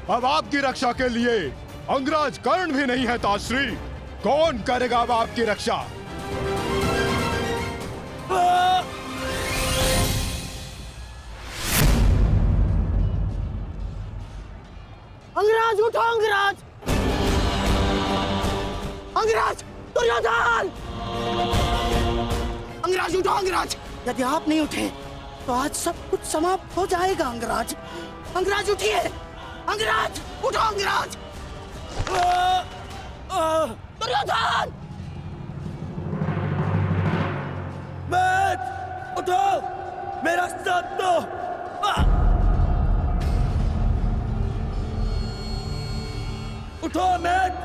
अब आपकी रक्षा के लिए अंगराज कर्ण भी नहीं है ताश्री। कौन करेगा अब आपकी रक्षा? अंगराज उठो, अंगराज! अंगराज! दुर्योधन! अंगराज उठो, अंगराज! यदि आप नहीं उठे तो आज सब कुछ समाप्त हो जाएगा। अंगराज, अंगराज उठिए! अंगराज उठो, अंगराज! दुर्योधन! मत उठो, मेरा साथ दो। उठो मत।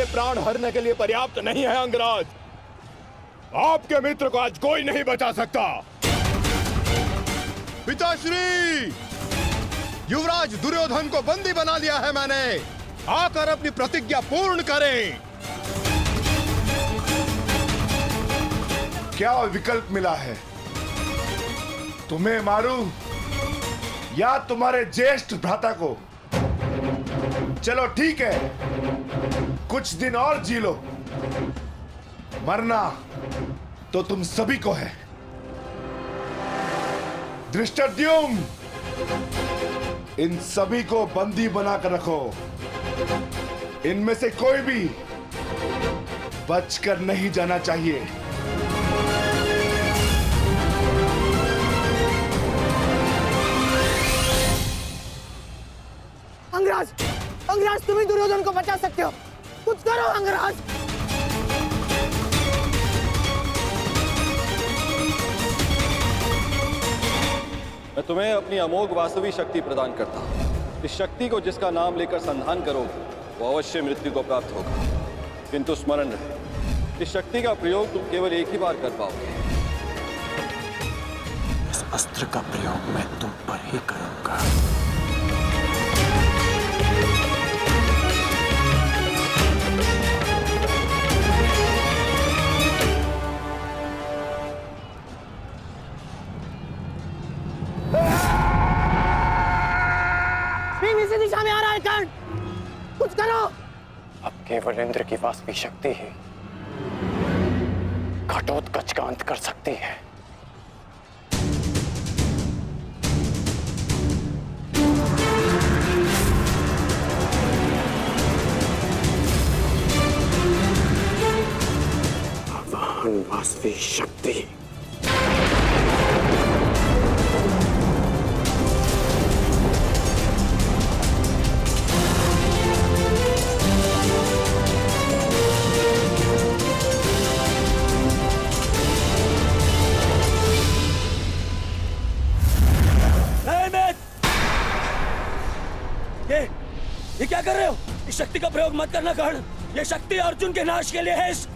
प्राण हरने के लिए पर्याप्त नहीं है अंगराज। आपके मित्र को आज कोई नहीं बचा सकता। पिताश्री, युवराज दुर्योधन को बंदी बना लिया है मैंने। आकर अपनी प्रतिज्ञा पूर्ण करें। क्या विकल्प मिला है? तुम्हें मारूं या तुम्हारे ज्येष्ठ भ्राता को? चलो ठीक है, कुछ दिन और जी लो। मरना तो तुम सभी को है। धृष्टद्युम्न, इन सभी को बंदी बनाकर रखो। इनमें से कोई भी बचकर नहीं जाना चाहिए। अंगराज, अंगराज तुम ही दुर्योधन को बचा सकते हो। कुछ करो अंगराज। मैं तुम्हें अपनी अमोघ वास्तविक शक्ति प्रदान करता हूँ। इस शक्ति को जिसका नाम लेकर संधान करोगे वो अवश्य मृत्यु को प्राप्त होगा। किंतु स्मरण रहे, इस शक्ति का प्रयोग तुम केवल एक ही बार कर पाओगे। इस अस्त्र का प्रयोग मैं तुम पर ही करूंगा। इसी दिशा में आ रहा है कर्ण, कुछ करो। अब केवल इंद्र की वास्तविक शक्ति ही घटोत्कच का अंत कर सकती है। आवाहन वास्तविक शक्ति। ये क्या कर रहे हो? इस शक्ति का प्रयोग मत करना कर्ण। ये शक्ति अर्जुन के नाश के लिए है। इस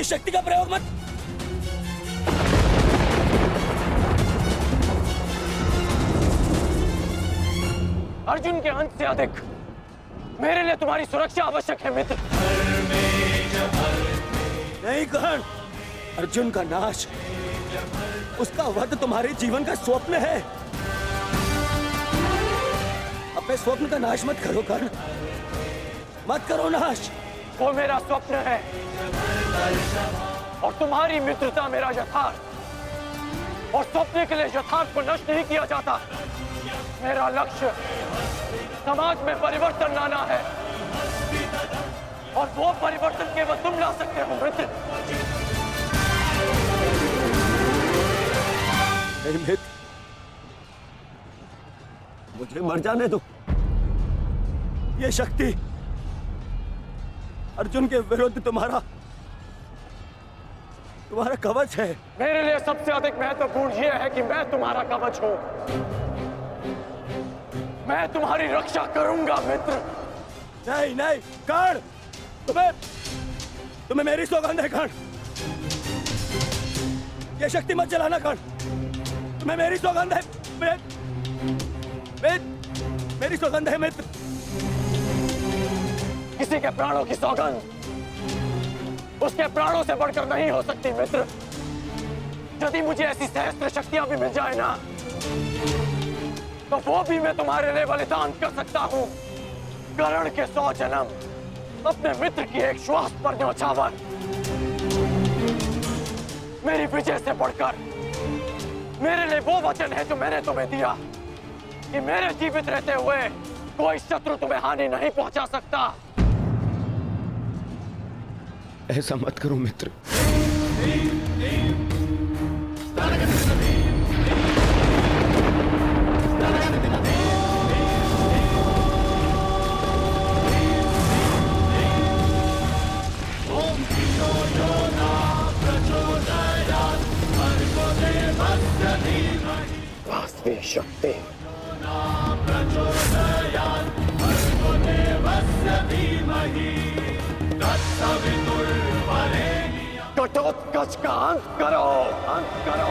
शक्ति का प्रयोग मत। अर्जुन के अंत से अधिक मेरे लिए तुम्हारी सुरक्षा आवश्यक है मित्र। नहीं कर्ण, अर्जुन का नाश, उसका वध तुम्हारे जीवन का स्वप्न है। अपने स्वप्न का नाश मत करो कर्ण, मत करो नाश। वो मेरा स्वप्न है और तुम्हारी मित्रता मेरा यथार्थ। और स्वप्न के लिए यथार्थ को नष्ट नहीं किया जाता। मेरा लक्ष्य समाज में परिवर्तन लाना है और वो परिवर्तन केवल तुम ला सकते हो मित्र। नहीं मित्र, मुझे मर जाने दो। ये शक्ति अर्जुन के विरुद्ध तुम्हारा कवच है। मेरे लिए सबसे अधिक महत्वपूर्ण यह है कि मैं तुम्हारा कवच हूं। मैं तुम्हारी रक्षा करूंगा मित्र। नहीं नहीं कर्ण, तुम्हें मेरी सौगंध है कर्ण। ये शक्ति मत चलाना कर्ण, तुम्हें मेरी सौगंध है। मेरी सौगंध है मित्र। किसी के प्राणों की सौगंध उसके प्राणों से बढ़कर नहीं हो सकती मित्र। यदि मुझे ऐसी सहस्त्र शक्तियां भी मिल जाए ना, तो वो भी मैं तुम्हारे लिए बलिदान कर सकता हूं। कर्ण के 100 जन्म, अपने मित्र की एक श्वास पर न्योछावर। मेरी विजय से बढ़कर मेरे लिए वो वचन है जो मैंने तुम्हें दिया कि मेरे जीवित रहते हुए कोई शत्रु तुम्हें हानि नहीं पहुंचा सकता। ऐसा मत करो मित्र। वास्तविक शक्ति घटोत्कच का अंत करो, अंत करो।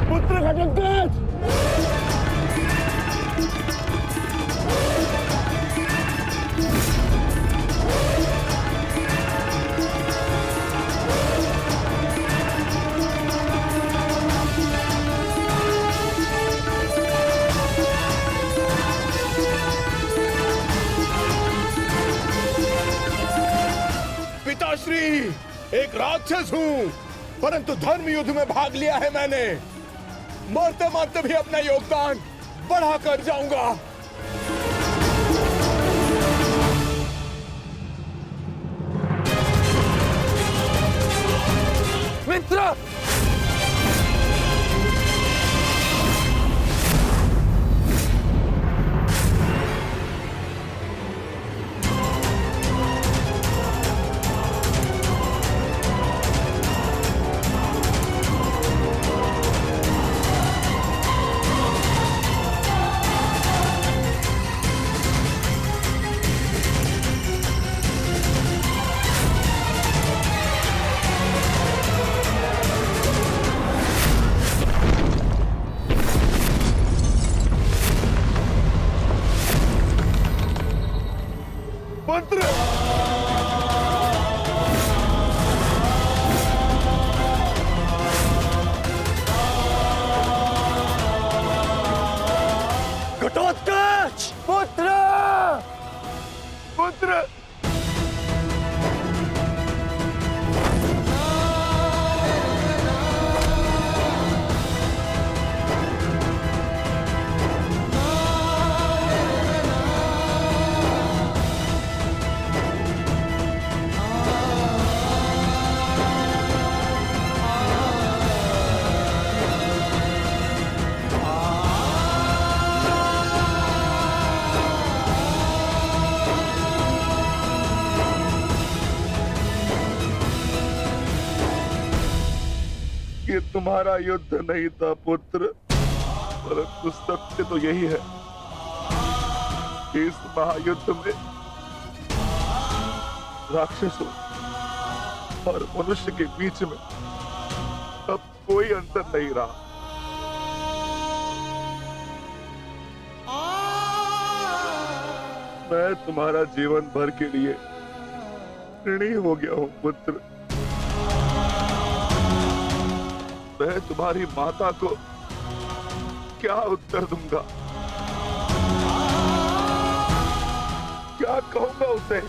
पुत्र घटोत्कच, पिताश्री, एक राक्षस हूं, परंतु धर्म युद्ध में भाग लिया है मैंने। मरते मरते भी अपना योगदान बढ़ाकर जाऊंगा। मित्र, पुत्र, घटोत्कच, पुत्र, पुत्र, ये तुम्हारा युद्ध नहीं था पुत्र, परंतु सत्य तो यही है। इस महायुद्ध में राक्षसों और मनुष्य के बीच में अब कोई अंतर नहीं रहा। मैं तुम्हारा जीवन भर के लिए ऋणी हो गया हूं पुत्र। मैं तुम्हारी माता को क्या उत्तर दूंगा, क्या कहूंगा उसे?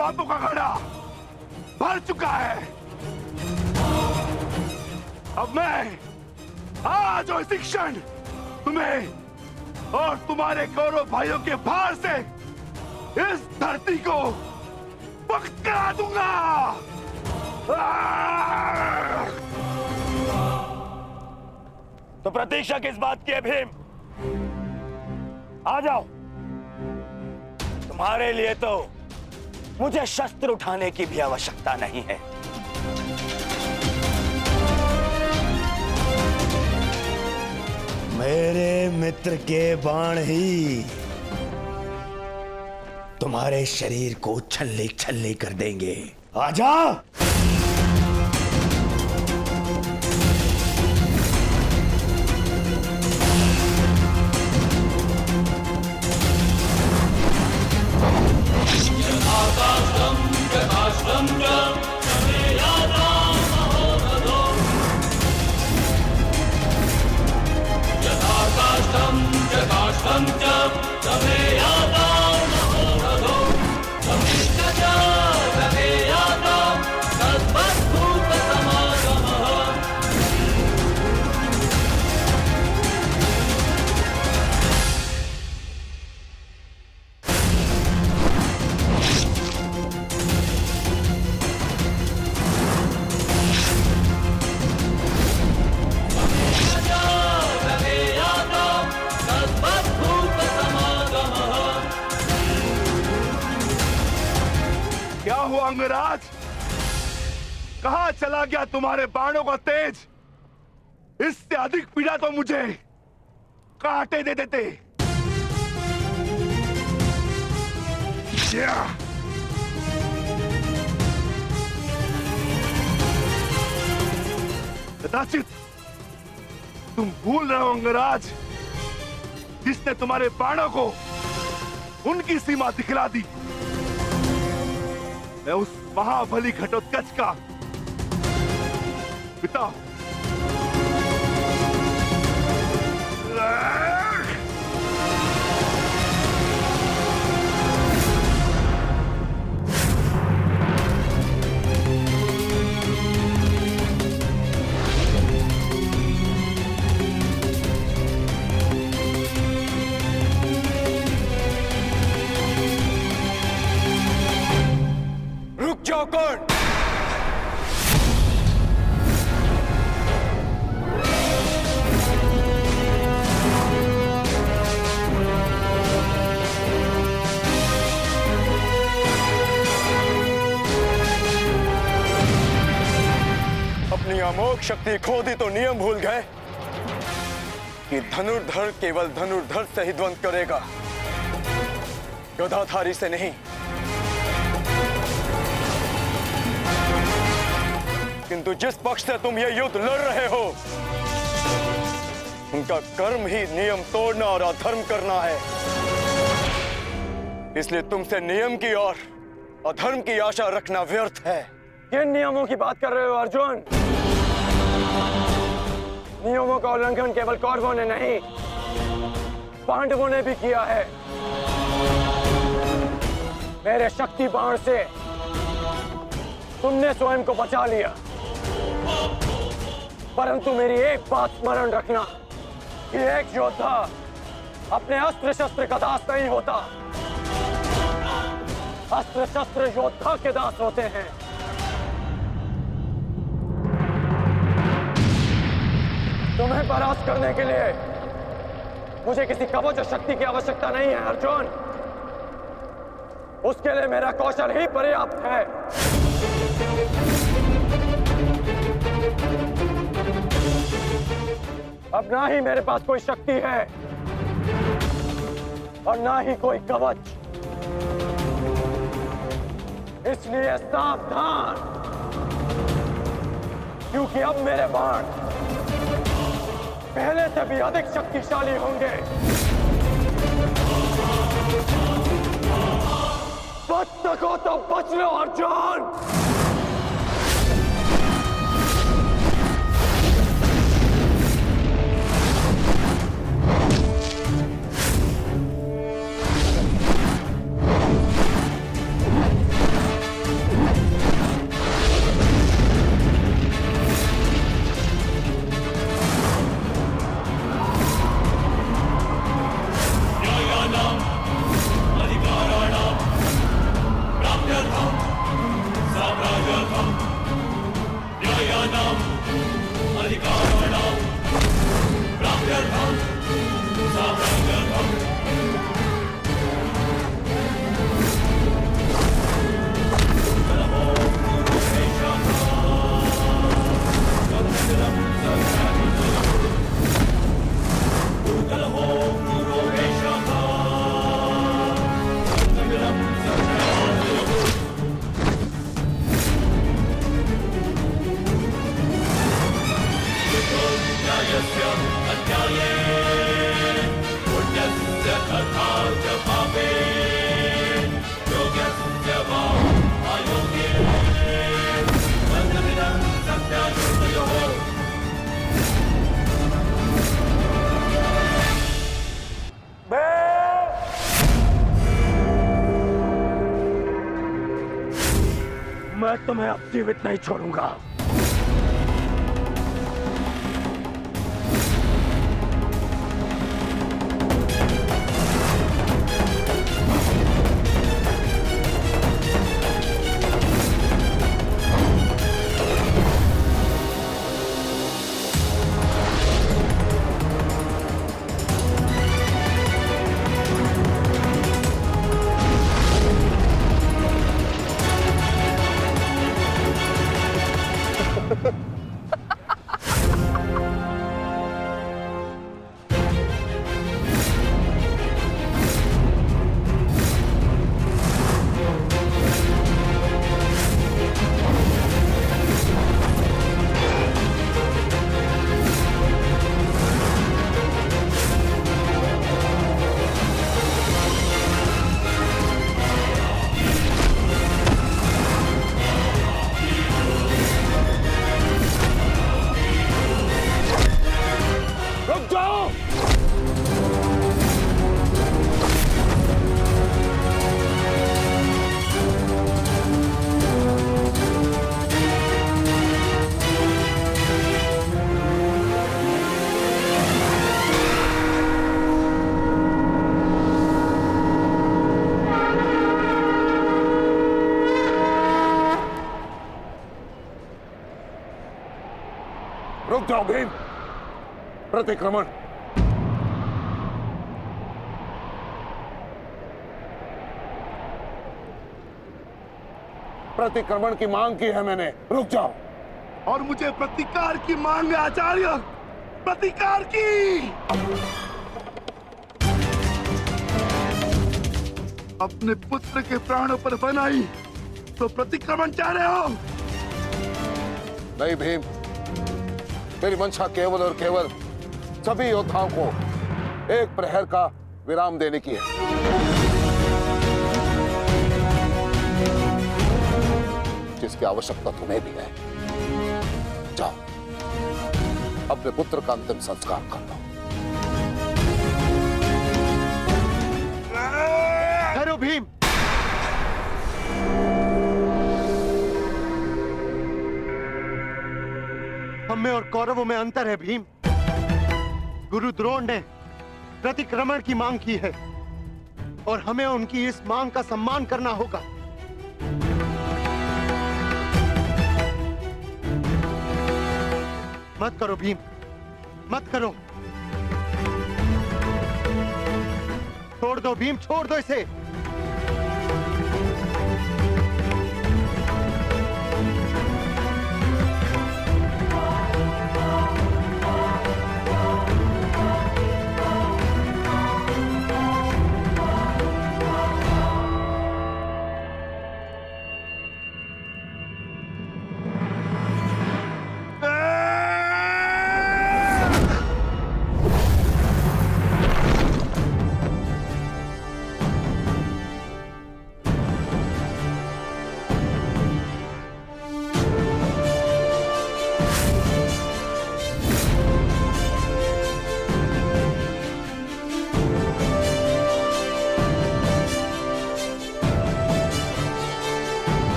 बापू का घड़ा भर चुका है। अब मैं आज और इसी क्षण तुम्हें और तुम्हारे कौरव भाइयों के भार से इस धरती को मुक्त करा दूंगा। तो प्रतीक्षा किस बात की है भीम? आ जाओ। तुम्हारे लिए तो मुझे शस्त्र उठाने की भी आवश्यकता नहीं है। मेरे मित्र के बाण ही तुम्हारे शरीर को छल्ले छल्ले कर देंगे। आजा। क्या हुआ अंगराज? कहां चला गया तुम्हारे बाणों का तेज? इससे अधिक पीड़ा तो मुझे कांटे दे देते। कदाचित तुम भूल रहे हो अंगराज, जिसने तुम्हारे बाणों को उनकी सीमा दिखला दी। मैं उस महाबली घटोत्कच का पिता हूं। रुक जाओ कौन? अपनी अमोघ शक्ति खो दी तो नियम भूल गए कि धनुर्धर केवल धनुर्धर से ही द्वंद करेगा, गदाधारी से नहीं। किंतु जिस पक्ष से तुम ये युद्ध लड़ रहे हो, उनका कर्म ही नियम तोड़ना और अधर्म करना है। इसलिए तुमसे नियम की और अधर्म की आशा रखना व्यर्थ है। किन नियमों की बात कर रहे हो अर्जुन? नियमों का उल्लंघन केवल कौरवों ने नहीं, पांडवों ने भी किया है। मेरे शक्ति बाण से तुमने स्वयं को बचा लिया, परंतु मेरी एक बात स्मरण रखना कि एक योद्धा अपने अस्त्र शस्त्र का दास नहीं होता। अस्त्र शस्त्र योद्धा के दास होते हैं। तुम्हें परास्त करने के लिए मुझे किसी कवच और शक्ति की आवश्यकता नहीं है अर्जुन। उसके लिए मेरा कौशल ही पर्याप्त है। अब ना ही मेरे पास कोई शक्ति है और ना ही कोई कवच, इसलिए सावधान, क्योंकि अब मेरे बाण पहले से भी अधिक शक्तिशाली होंगे। बच सको तो बच लो अर्जुन। तुम्हें अब जीवित नहीं छोड़ूंगा। रुक जाओ। रुक जाओ भीम। प्रतिक्रमण। प्रतिक्रमण की मांग की है मैंने, रुक जाओ। और मुझे प्रतिकार की मांग है आचार्य, प्रतिकार की। अपने पुत्र के प्राणों पर बनाई तो प्रतिक्रमण चाह रहे हो? नहीं भीम, मेरी मंशा केवल और केवल सभी योद्धाओं को एक प्रहर का विराम देने की है। जिसकी आवश्यकता तुम्हें भी है। जाओ, अपने पुत्र का अंतिम संस्कार कर लो। ठहरो भीम। हम में और कौरवों में अंतर है भीम। गुरु द्रोण ने प्रतिक्रमण की मांग की है और हमें उनकी इस मांग का सम्मान करना होगा। मत करो भीम, मत करो। छोड़ दो भीम, छोड़ दो इसे।